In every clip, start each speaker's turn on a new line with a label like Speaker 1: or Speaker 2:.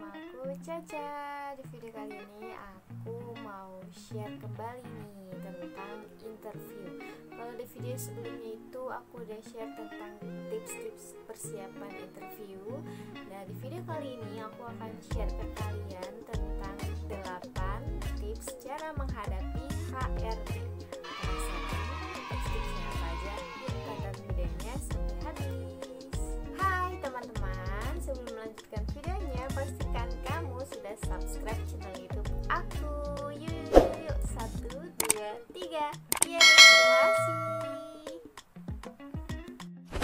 Speaker 1: Nama aku Caca. Di video kali ini aku mau share kembali nih tentang interview. Kalau di video sebelumnya itu aku udah share tentang tips-tips persiapan interview. Nah, di video kali ini aku akan share ke kalian tentang 8 tips cara menghadapi HRD. Penasaran tips-tipsnya apa aja? Yuk tonton videonya sampai habis. Hai teman-teman, sebelum melanjutkan videonya, pastikan kamu sudah subscribe channel YouTube aku. Yuk, 1, 2, 3. Yeay, terima kasih.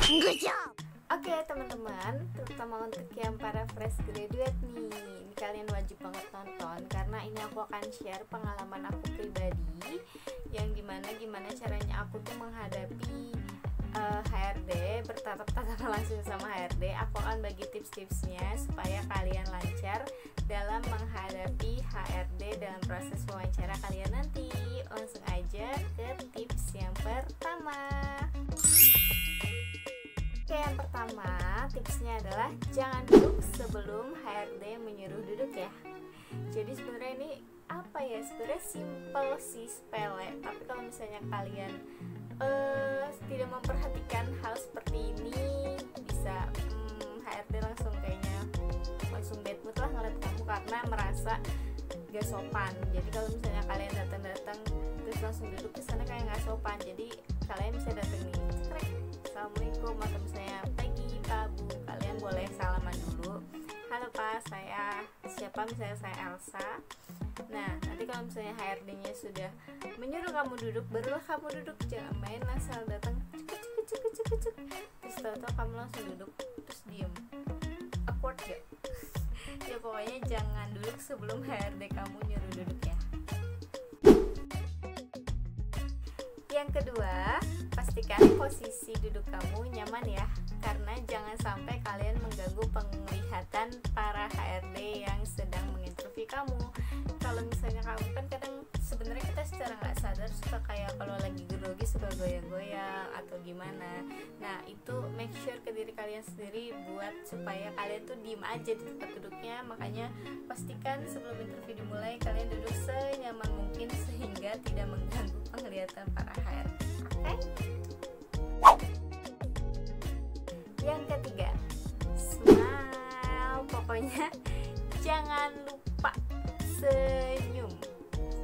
Speaker 1: Good job. Oke teman-teman, terutama untuk yang para fresh graduate nih, ini kalian wajib banget nonton karena ini aku akan share pengalaman aku pribadi yang gimana caranya aku tuh menghadapi HRD, bertatap-tatapan langsung sama HRD. Aku akan bagi tips-tipsnya supaya kalian lancar dalam menghadapi HRD dalam proses wawancara kalian nanti. Langsung aja ke tips yang pertama. Oke, yang pertama tipsnya adalah jangan duduk sebelum HRD menyuruh duduk ya. Jadi sebenarnya ini apa ya, sebenarnya simple sih, sepele, tapi kalau misalnya kalian tidak memperhatikan hal seperti ini, bisa HRD langsung bad mood lah ngeliat kamu karena merasa gak sopan. Jadi kalau misalnya kalian datang terus langsung duduk ke sana kayak gak sopan. Jadi kalian bisa datang nih, assalamualaikum, atau misalnya pagi, Pak, Bu, kalian boleh salaman dulu. Halo Pak, saya siapa, misalnya saya Elsa. Nah, nanti kalau misalnya HRD-nya sudah menyuruh kamu duduk, barulah kamu duduk. Jangan main asal datang cuk, terus tahu-tahu kamu langsung duduk terus diem. Awkward gak? Ya pokoknya jangan duduk sebelum HRD kamu nyuruh duduk ya. Yang kedua, pastikan posisi duduk kamu nyaman ya, karena jangan sampai kalian mengganggu penglihatan para HRD yang sedang menginterview kamu. Kalau misalnya kamu kan kadang sebenarnya kita secara nggak sadar suka kayak kalau lagi grogi suka goyang-goyang atau gimana. Nah, itu make sure ke diri kalian sendiri buat supaya kalian tuh diem aja di tempat duduknya. Makanya pastikan sebelum interview dimulai kalian duduk senyaman mungkin sehingga tidak mengganggu penglihatan para HRD. Oke? Yang ketiga, smile. Pokoknya jangan lupa senyum,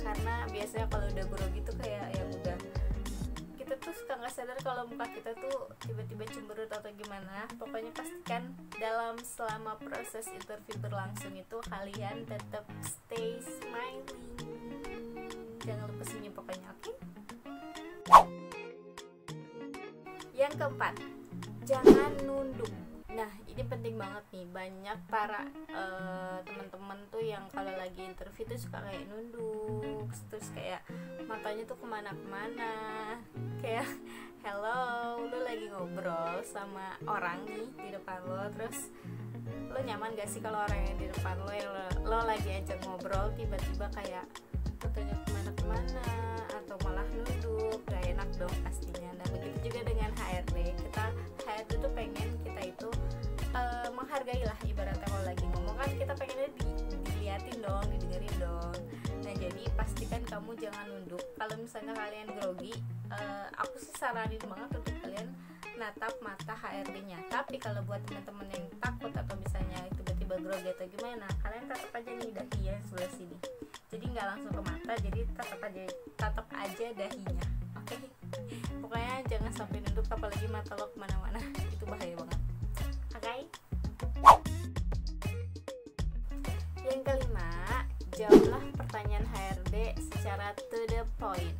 Speaker 1: karena biasanya kalau udah grogi tuh kayak yang udah kita tuh suka nggak sadar kalau muka kita tuh tiba-tiba cemberut atau gimana. Pokoknya pastikan selama proses interview berlangsung itu kalian tetap stay smiling, jangan lupa senyum pokoknya. Oke? Yang keempat, jangan nunduk. Nah, ini penting banget nih. Banyak para teman-teman tuh yang kalau lagi interview tuh suka kayak nunduk, terus kayak matanya tuh kemana-kemana. Kayak hello, lu lagi ngobrol sama orang nih di depan lo, terus lo nyaman gak sih kalau orang yang di depan lo yang lo lagi ajak ngobrol tiba-tiba kayak matanya kemana-kemana atau malah nunduk? Gak enak dong pastinya. Dan begitu juga dengan HRD. HRD tuh pengen kita itu menghargai lah, ibaratnya kalau lagi ngomong kan kita pengennya diliatin dong, didengerin dong. Nah, jadi pastikan kamu jangan nunduk. Kalau misalnya kalian grogi, aku sih saranin banget untuk kalian natap mata HRD-nya. Tapi kalau buat teman-teman yang takut atau misalnya tiba-tiba grogi atau gimana, kalian tatap aja nih dahi ya sebelah sini. Jadi nggak langsung ke mata, jadi tatap aja dahinya. Oke? Pokoknya jangan sampai nunduk, apalagi mata lo kemana-mana. Itu bahaya banget. Oke? Yang kelima, jawablah pertanyaan HRD secara to the point,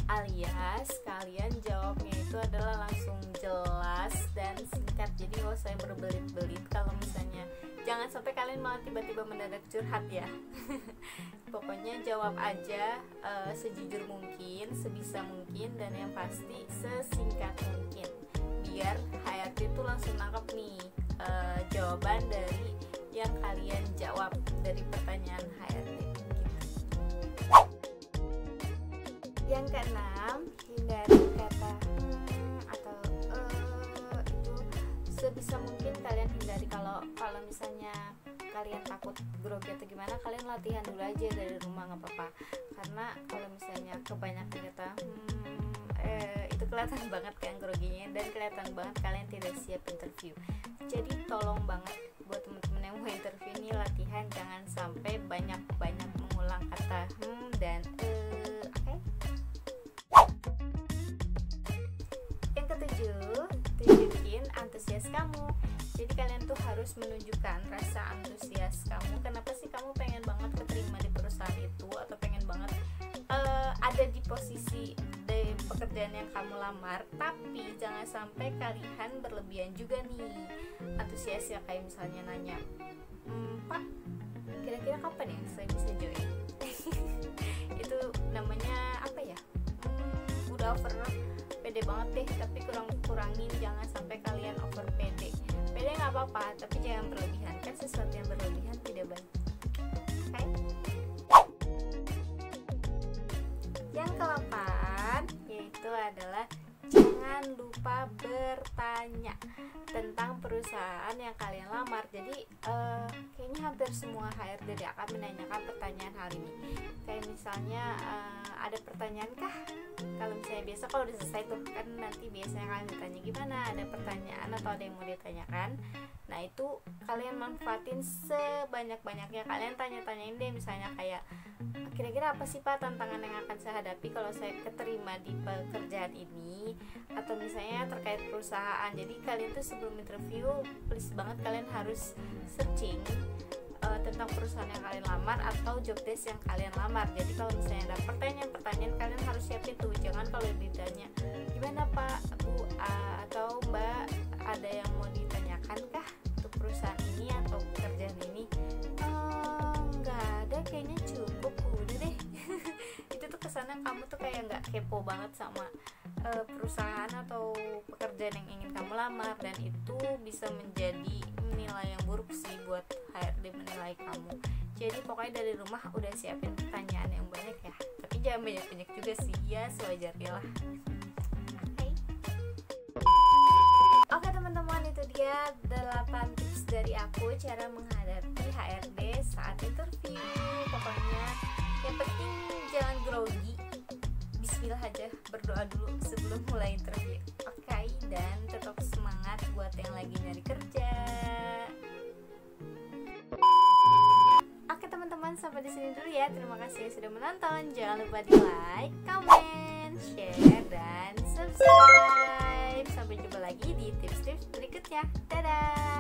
Speaker 1: alias kalian jawabnya itu adalah langsung jelas dan singkat. Jadi gak usah yang berbelit-belit. Kalau misalnya jangan sampai kalian malah tiba-tiba mendadak curhat ya. Pokoknya jawab aja sejujur mungkin, sebisa mungkin, dan yang pasti sesingkat mungkin, biar HRD itu langsung nangkep nih jawaban dari yang kalian jawab dari pertanyaan HRD gitu. Yang keenam, hindari kata atau itu sebisa mungkin kalian hindari. Kalau misalnya kalian takut grogi atau gimana, kalian latihan dulu aja dari rumah, nggak apa-apa. Karena kalau misalnya kebanyakan kita itu kelihatan banget kan groginya, dan kelihatan banget kalian tidak siap interview. Jadi tolong banget buat teman-teman yang mau interview ini latihan, jangan sampai banyak-banyak mengulang kata dan oke. Yang ketujuh, tunjukin antusias kamu. Jadi kalian tuh harus menunjukkan rasa antusias kamu. Kenapa sih kamu pengen banget keterima di perusahaan itu, atau pengen banget ada di posisi di pekerjaan yang kamu lamar. Tapi jangan sampai kalian berlebihan juga nih antusias ya, kayak misalnya nanya, Pak, kira-kira kapan ya saya bisa join? Itu namanya apa ya, udah over pede banget deh. Tapi kurangin, jangan sampai kalian over pede nggak apa-apa, tapi jangan berlebihan, kan sesuatu yang berlebihan tidak baik. Okay? Yang ke-8 yaitu adalah jangan lupa bertanya tentang perusahaan yang kalian lamar. Jadi kayaknya hampir semua HRD akan menanyakan pertanyaan hal ini. Kayak misalnya ada pertanyaan kah? Kalau misalnya biasa kalau udah selesai tuh kan nanti biasanya kalian ditanya gimana, ada pertanyaan atau ada yang mau ditanyakan. Nah itu kalian manfaatin sebanyak-banyaknya, kalian tanya-tanyain deh, misalnya kayak kira-kira apa sih Pak tantangan yang akan saya hadapi kalau saya keterima di pekerjaan ini, atau misalnya terkait perusahaan. Jadi kalian tuh sebelum interview please banget kalian harus searching tentang perusahaan yang kalian lamar atau job desk yang kalian lamar. Jadi kalau misalnya ada pertanyaan kalian harus siapin tuh. Jangan kalau ditanya gimana Pak, Bu, atau Mbak, ada yang mau ditanyakan kah untuk perusahaan ini atau pekerjaan ini? Nggak ada, kayaknya cukup, udah deh. Itu tuh kesannya kamu tuh kayak nggak kepo banget sama perusahaan atau pekerjaan yang ingin kamu lamar, dan itu bisa menjadi nilai yang buruk sih buat HRD menilai kamu. Jadi pokoknya dari rumah udah siapin pertanyaan yang banyak ya, tapi jangan banyak-banyak juga sih ya, sewajarnya lah. Oke teman-teman, itu dia 8 tips dari aku cara menghadapi HRD saat interview. Pokoknya yang penting jangan grogi, bismillah aja, berdoa dulu sebelum mulai interview. Oke, dan tetap semangat buat yang lagi nyari kerja. Oke teman-teman, sampai di sini dulu ya. Terima kasih sudah menonton. Jangan lupa di like, comment, share, dan subscribe. Sampai jumpa lagi di tips-tips berikutnya. Dadah.